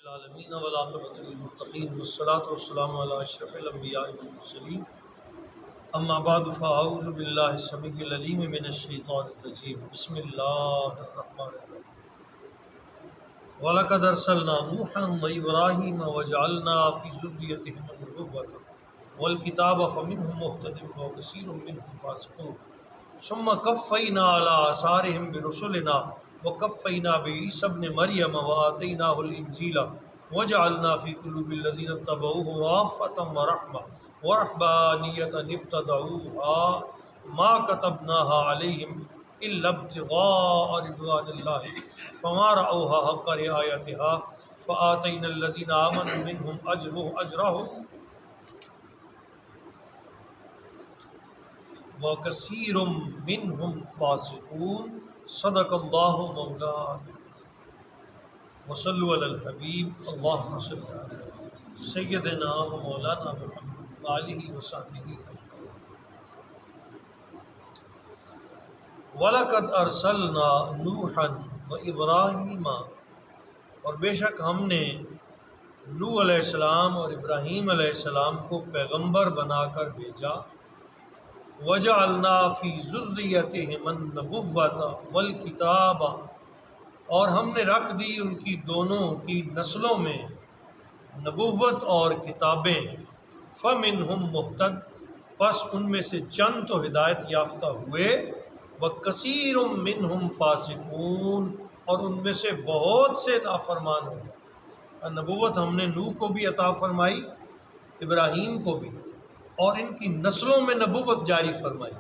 العالمین والعاقبۃ للمتقین والصلاة والسلام علی اشرف الانبیاء والمرسلین اما بعد فاعوذ باللہ السمیع العلیم من الشیطان الرجیم بسم اللہ الرحمن الرحیم وَلَقَدْ أَرْسَلْنَا نُوحًا وَإِبْرَاهِيمَ وَجَعَلْنَا فِي ذُرِّيَّتِهِمُ النُّبُوَّةَ وَالْكِتَابَ فَمِنْهُمْ مُهْتَدٍ وَكَثِيرٌ مِّنْهُمْ فَاسِقُونَ ثُمَّ قَفَّيْنَا عَلَىٰ آثَارِهِم بِرُسُلِنَا وَقَفَّيْنَا بِعِيسَى ابْنِ مَرْيَمَ وَآتَيْنَاهُ الْإِنجِيلَ وَجَعَلْنَا فِي قُلُوبِ الَّذِينَ اتَّبَعُوهُ رَأْفَةً وَرَحْمَةً وَرَهْبَانِيَّةً ابْتَدَعُوهَا مَا كَتَبْنَاهَا عَلَيْهِمْ إِلَّا ابْتِغَاءَ رِضْوَانِ اللَّهِ فَمَا رَأَوْهَا حَقَّ رِعَايَتِهَا فَآتَيْنَا الَّذِينَ آمَنُوا مِنْهُمْ أَجْرَهُمْ وَكَثِيرٌ مِّنْهُمْ فَاسِقُونَ صدق اللہ مولانا وصلوا علی الحبیب اللہم صل علی سیدنا و مولانا محمد وآلہ وصحبہ وَلَقَدْ أَرْسَلْنَا نُوحًا وَإِبْرَاهِيمَ اور بے شک ہم نے نوح علیہ السلام اور ابراہیم علیہ السلام کو پیغمبر بنا کر بھیجا وَجَعَلْنَا فِي ذُرِّيَّتِهِمُ النُّبُوَّةَ وَالْكِتَابَ اور ہم نے رکھ دی ان کی دونوں کی نسلوں میں نبوت اور کتابیں فَمِنْهُمْ مُهْتَدٍ پس ان میں سے چند تو ہدایت یافتہ ہوئے وَكَثِيرٌ مِّنْهُمْ فَاسِقُونَ اور ان میں سے بہت سے نافرمان ہوئے۔ نبوت ہم نے نوح کو بھی عطا فرمائی، ابراہیم کو بھی، اور ان کی نسلوں میں نبوت جاری فرمائی،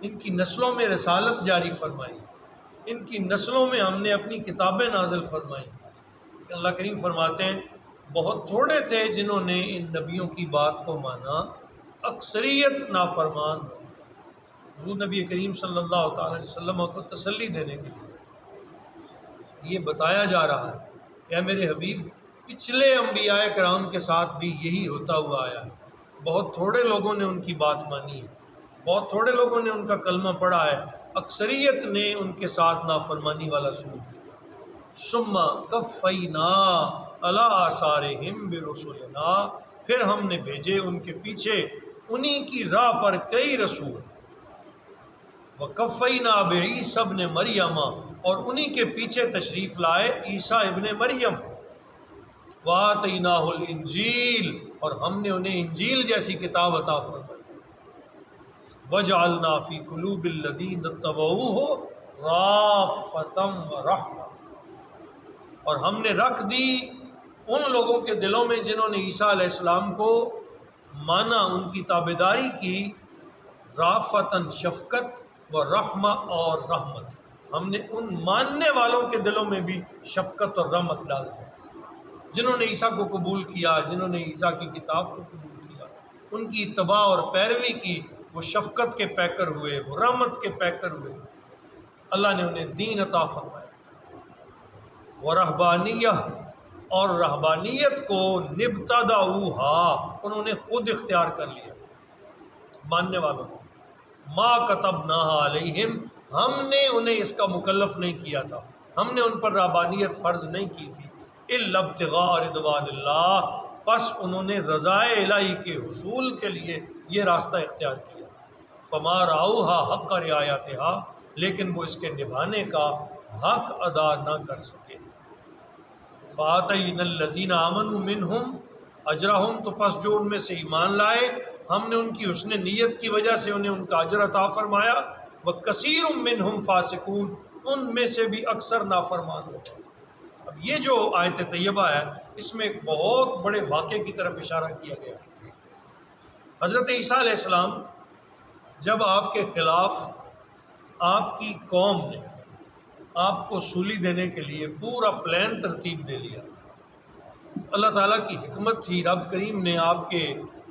ان کی نسلوں میں رسالت جاری فرمائی، ان کی نسلوں میں ہم نے اپنی کتابیں نازل فرمائیں۔ اللہ کریم فرماتے ہیں بہت تھوڑے تھے جنہوں نے ان نبیوں کی بات کو مانا، اکثریت نافرمان ہو۔ حضور نبی کریم صلی اللہ تعالی علیہ وسلم کو تسلی دینے کے لیے یہ بتایا جا رہا ہے کہ اے میرے حبیب پچھلے انبیاء کرام کے ساتھ بھی یہی ہوتا ہوا آیا ہے، بہت تھوڑے لوگوں نے ان کی بات مانی ہے، بہت تھوڑے لوگوں نے ان کا کلمہ پڑھا ہے، اکثریت نے ان کے ساتھ نافرمانی والا سلوک کیا۔ ثم قفینا علی آثارہم برسلنا پھر ہم نے بھیجے ان کے پیچھے انہی کی راہ پر کئی رسول، وقفینا بعیسی ابن مریم اور انہی کے پیچھے تشریف لائے عیسیٰ ابن مریم، وآتیناہ الانجیل اور ہم نے انہیں انجیل جیسی کتاب عطا فرمائی، وجعلنا فی قلوب الذین اتبعوہ رأفۃ ورحمۃ اور ہم نے رکھ دی ان لوگوں کے دلوں میں جنہوں نے عیسیٰ علیہ السلام کو مانا، ان کی تابعداری کی، رأفۃ شفقت ورحمہ اور رحمت، ہم نے ان ماننے والوں کے دلوں میں بھی شفقت اور رحمت ڈال دی جنہوں نے عیسیٰ کو قبول کیا، جنہوں نے عیسیٰ کی کتاب کو قبول کیا، ان کی اتباع اور پیروی کی، وہ شفقت کے پیکر ہوئے، وہ رحمت کے پیکر ہوئے، اللہ نے انہیں دین عطا فرمایا۔ ورہبانیہ اور رہبانیت کو نبتدعوہا انہوں نے خود اختیار کر لیا، ماننے والوں کو، ما کتبناہا علیہم ہم نے انہیں اس کا مکلف نہیں کیا تھا، ہم نے ان پر رہبانیت فرض نہیں کی تھی، الا ابتغاء رضوان اللہ پس انہوں نے رضائے الہی کے حصول کے لیے یہ راستہ اختیار کیا، فما رعوہا حق رعایتہا لیکن وہ اس کے نبھانے کا حق ادا نہ کر سکے۔ فآتینا الذین آمنوا منہم اجرہم تو پس جو ان میں سے ایمان لائے ہم نے ان کی حسن نیت کی وجہ سے انہیں ان کا اجر عطا فرمایا، وکثیر منہم فاسقون ان میں سے بھی اکثر نافرمان ہوتے۔ اب یہ جو آیت طیبہ ہے اس میں ایک بہت بڑے واقعے کی طرف اشارہ کیا گیا۔ حضرت عیسیٰ علیہ السلام جب آپ کے خلاف آپ کی قوم نے آپ کو سولی دینے کے لیے پورا پلان ترتیب دے لیا، اللہ تعالیٰ کی حکمت تھی، رب کریم نے آپ کے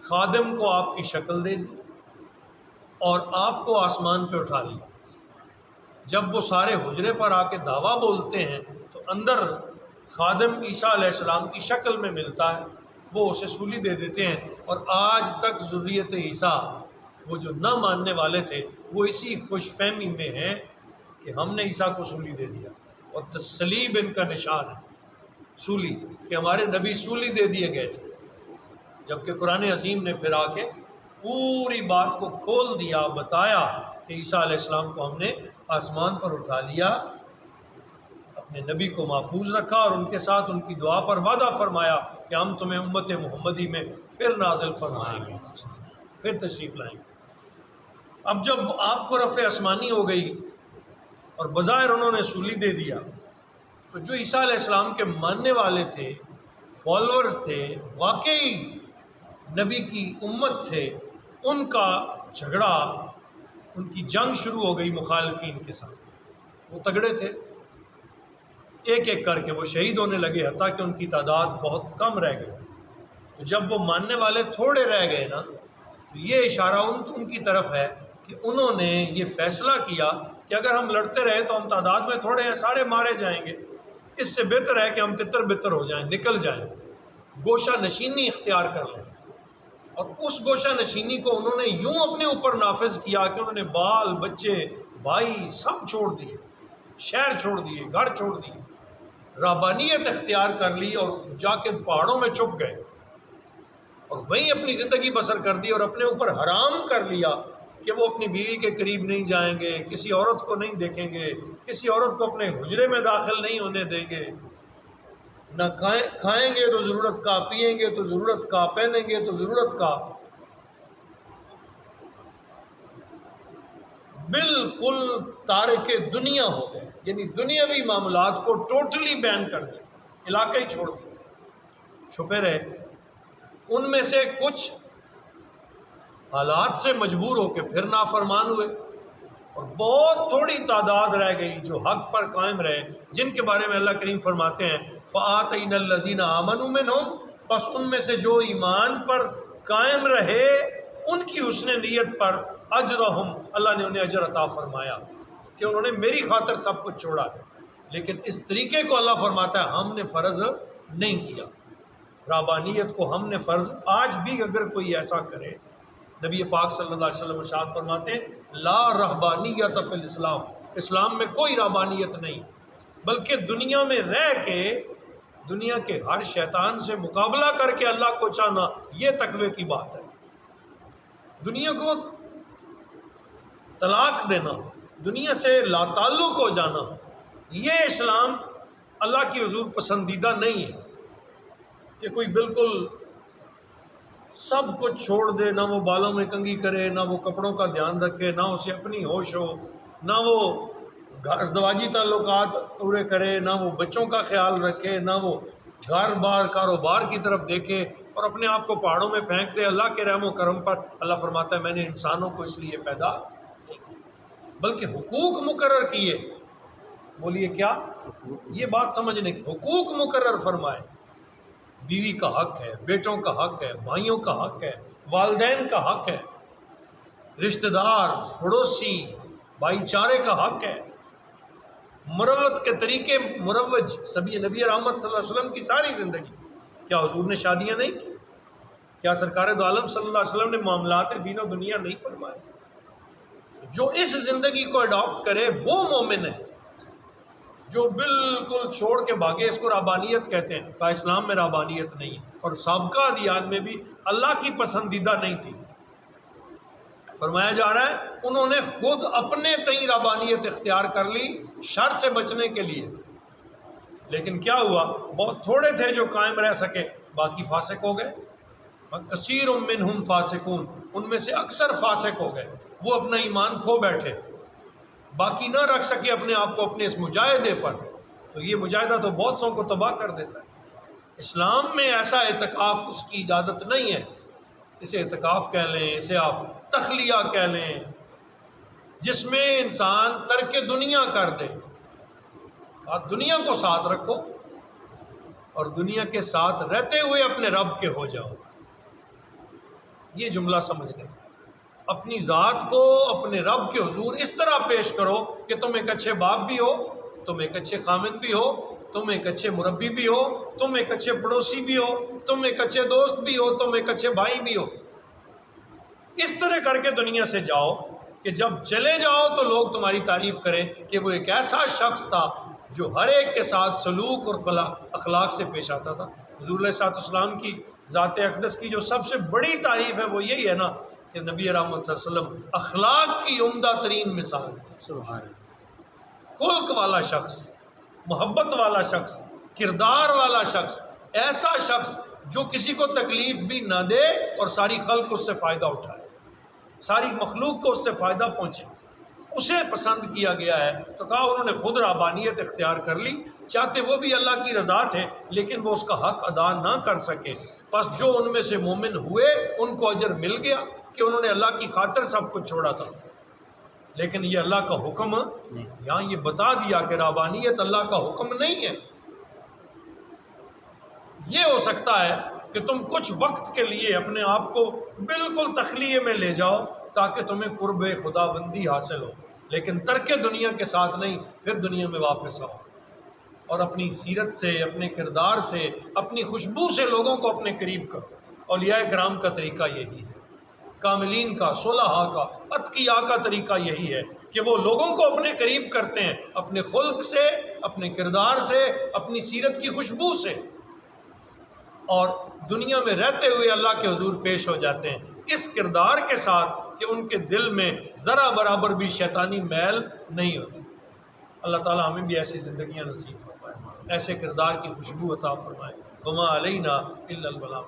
خادم کو آپ کی شکل دے دی اور آپ کو آسمان پہ اٹھا لیا۔ جب وہ سارے حجرے پر آ کے دعویٰ بولتے ہیں تو اندر خادم عیسیٰ علیہ السلام کی شکل میں ملتا ہے، وہ اسے سولی دے دیتے ہیں، اور آج تک ذریت عیسیٰ وہ جو نہ ماننے والے تھے وہ اسی خوش فہمی میں ہیں کہ ہم نے عیسیٰ کو سولی دے دیا، اور تصلیب ان کا نشان ہے۔ سولی، کہ ہمارے نبی سولی دے دیے گئے تھے، جبکہ قرآن عظیم نے پھر آ کے پوری بات کو کھول دیا، بتایا کہ عیسیٰ علیہ السلام کو ہم نے آسمان پر اٹھا لیا، اپنے نبی کو محفوظ رکھا، اور ان کے ساتھ ان کی دعا پر وعدہ فرمایا کہ ہم تمہیں امت محمدی میں پھر نازل فرمائیں گے، پھر تشریف لائیں گے۔ اب جب آپ کو رفع آسمانی ہو گئی اور بظاہر انہوں نے سولی دے دیا، تو جو عیسیٰ علیہ السلام کے ماننے والے تھے، فالورز تھے، واقعی نبی کی امت تھے، ان کا جھگڑا، ان کی جنگ شروع ہو گئی مخالفین کے ساتھ۔ وہ تگڑے تھے، ایک ایک کر کے وہ شہید ہونے لگے، حتیٰ کہ ان کی تعداد بہت کم رہ گئی۔ تو جب وہ ماننے والے تھوڑے رہ گئے نا، تو یہ اشارہ ان کی طرف ہے کہ انہوں نے یہ فیصلہ کیا کہ اگر ہم لڑتے رہے تو ہم تعداد میں تھوڑے ہیں، سارے مارے جائیں گے، اس سے بہتر ہے کہ ہم تتر بتر ہو جائیں، نکل جائیں، گوشہ نشینی اختیار کر لیں۔ اور اس گوشہ نشینی کو انہوں نے یوں اپنے اوپر نافذ کیا کہ انہوں نے بال بچے بھائی سب چھوڑ دیے، شہر چھوڑ دیے، گھر چھوڑ دیے، رہبانیت اختیار کر لی، اور جا کے پہاڑوں میں چھپ گئے اور وہیں اپنی زندگی بسر کر دی، اور اپنے اوپر حرام کر لیا کہ وہ اپنی بیوی کے قریب نہیں جائیں گے، کسی عورت کو نہیں دیکھیں گے، کسی عورت کو اپنے حجرے میں داخل نہیں ہونے دیں گے، نہ کھائیں گے تو ضرورت کا، پئیں گے تو ضرورت کا، پہنیں گے تو ضرورت کا، بالکل تارک دنیا ہو گئے، یعنی دنیاوی معاملات کو ٹوٹلی بین کر دیا، علاقہ ہی چھوڑ دیا، چھپے رہے۔ ان میں سے کچھ حالات سے مجبور ہو کے پھر نافرمان ہوئے، اور بہت تھوڑی تعداد رہ گئی جو حق پر قائم رہے، جن کے بارے میں اللہ کریم فرماتے ہیں فَآتَيْنَا الَّذِينَ آمَنُوا مِنْهُمْ، پس ان میں سے جو ایمان پر قائم رہے ان کی حسن نیت پر اجرہم، اللہ نے انہیں اجر عطا فرمایا کہ انہوں نے میری خاطر سب کچھ چھوڑا ہے۔ لیکن اس طریقے کو اللہ فرماتا ہے ہم نے فرض نہیں کیا، رہبانیت کو ہم نے فرض، آج بھی اگر کوئی ایسا کرے، نبی پاک صلی اللہ علیہ وسلم ارشاد فرماتے ہیں لا رہبانیت فی الاسلام، اسلام میں کوئی رہبانیت نہیں، بلکہ دنیا میں رہ کے دنیا کے ہر شیطان سے مقابلہ کر کے اللہ کو چاہنا، یہ تقوی کی بات ہے۔ دنیا کو طلاق دینا، دنیا سے لا تعلق ہو جانا، یہ اسلام اللہ کی حضور پسندیدہ نہیں ہے کہ کوئی بالکل سب کچھ چھوڑ دے، نہ وہ بالوں میں کنگھی کرے، نہ وہ کپڑوں کا دھیان رکھے، نہ اسے اپنی ہوش ہو، نہ وہ ازدواجی تعلقات پورے کرے، نہ وہ بچوں کا خیال رکھے، نہ وہ گھر بار کاروبار کی طرف دیکھے، اور اپنے آپ کو پہاڑوں میں پھینک دے۔ اللہ کے رحم و کرم پر اللہ فرماتا ہے میں نے انسانوں کو اس لیے پیدا نہیں کیا، بلکہ حقوق مقرر کیے۔ بولیے کیا؟ یہ بات سمجھنے کی، حقوق مقرر فرمائے، بیوی کا حق ہے، بیٹوں کا حق ہے، بھائیوں کا حق ہے، والدین کا حق ہے، رشتہ دار، پڑوسی، بھائی چارے کا حق ہے، مروت کے طریقے مروج، سبھی نبی رحمت صلی اللہ علیہ وسلم کی ساری زندگی۔ کیا حضور نے شادیاں نہیں کی؟ کیا سرکار دو عالم صلی اللہ علیہ وسلم نے معاملات دین و دنیا نہیں فرمائے؟ جو اس زندگی کو اڈاپٹ کرے وہ مومن ہے، جو بالکل چھوڑ کے بھاگے اس کو رہبانیت کہتے ہیں۔ کہا اسلام میں رہبانیت نہیں ہے، اور سابقہ ادیان میں بھی اللہ کی پسندیدہ نہیں تھی۔ فرمایا جا رہا ہے انہوں نے خود اپنے تئیں رہبانیت اختیار کر لی شر سے بچنے کے لیے، لیکن کیا ہوا؟ بہت تھوڑے تھے جو قائم رہ سکے، باقی فاسق ہو گئے۔ کثیر منہم فاسقون، ان میں سے اکثر فاسق ہو گئے، وہ اپنا ایمان کھو بیٹھے، باقی نہ رکھ سکے اپنے آپ کو اپنے اس مجاہدے پر۔ تو یہ مجاہدہ تو بہت سو کو تباہ کر دیتا ہے۔ اسلام میں ایسا اعتکاف اس کی اجازت نہیں ہے، اسے اعتکاف کہہ لیں، اسے آپ تخلیہ کہہ لیں، جس میں انسان ترک دنیا کر دے۔ آپ دنیا کو ساتھ رکھو اور دنیا کے ساتھ رہتے ہوئے اپنے رب کے ہو جاؤ۔ یہ جملہ سمجھنے، اپنی ذات کو اپنے رب کے حضور اس طرح پیش کرو کہ تم ایک اچھے باپ بھی ہو، تم ایک اچھے خامند بھی ہو، تم ایک اچھے مربی بھی ہو، تم ایک اچھے پڑوسی بھی ہو، تم ایک اچھے دوست بھی ہو، تم ایک اچھے بھائی بھی ہو۔ اس طرح کر کے دنیا سے جاؤ کہ جب چلے جاؤ تو لوگ تمہاری تعریف کریں کہ وہ ایک ایسا شخص تھا جو ہر ایک کے ساتھ سلوک اور اخلاق سے پیش آتا تھا۔ حضور علیہ الصلوۃ والسلام کی ذات اقدس کی جو سب سے بڑی تعریف ہے وہ یہی ہے نا کہ نبی رحمت صلی اللہ علیہ وسلم اخلاق کی عمدہ ترین مثال تھی۔ سبحان اللہ۔ خلق والا شخص، محبت والا شخص، کردار والا شخص، ایسا شخص جو کسی کو تکلیف بھی نہ دے اور ساری خلق اس سے فائدہ اٹھائے، ساری مخلوق کو اس سے فائدہ پہنچے، اسے پسند کیا گیا ہے۔ تو کہا انہوں نے خود رہبانیت اختیار کر لی، چاہتے وہ بھی اللہ کی رضا تھے لیکن وہ اس کا حق ادا نہ کر سکے، بس جو ان میں سے مومن ہوئے ان کو اجر مل گیا کہ انہوں نے اللہ کی خاطر سب کچھ چھوڑا تھا۔ لیکن یہ اللہ کا حکم یہاں یہ بتا دیا کہ رہبانیت اللہ کا حکم نہیں ہے۔ یہ ہو سکتا ہے کہ تم کچھ وقت کے لیے اپنے آپ کو بالکل تخلیے میں لے جاؤ تاکہ تمہیں قرب خدا بندی حاصل ہو، لیکن ترک دنیا کے ساتھ نہیں، پھر دنیا میں واپس آؤ اور اپنی سیرت سے، اپنے کردار سے، اپنی خوشبو سے لوگوں کو اپنے قریب کرو۔ اولیاء کرام کا طریقہ یہی ہے، کاملین کا، صلحاء کا، اتقیاء کا طریقہ یہی ہے کہ وہ لوگوں کو اپنے قریب کرتے ہیں اپنے خلق سے، اپنے کردار سے، اپنی سیرت کی خوشبو سے، اور دنیا میں رہتے ہوئے اللہ کے حضور پیش ہو جاتے ہیں اس کردار کے ساتھ کہ ان کے دل میں ذرا برابر بھی شیطانی میل نہیں ہوتی۔ اللہ تعالیٰ ہمیں بھی ایسی زندگیاں نصیب فرمائے، ایسے کردار کی خوشبو عطا فرمائے۔ وما علینا الا البلاغ۔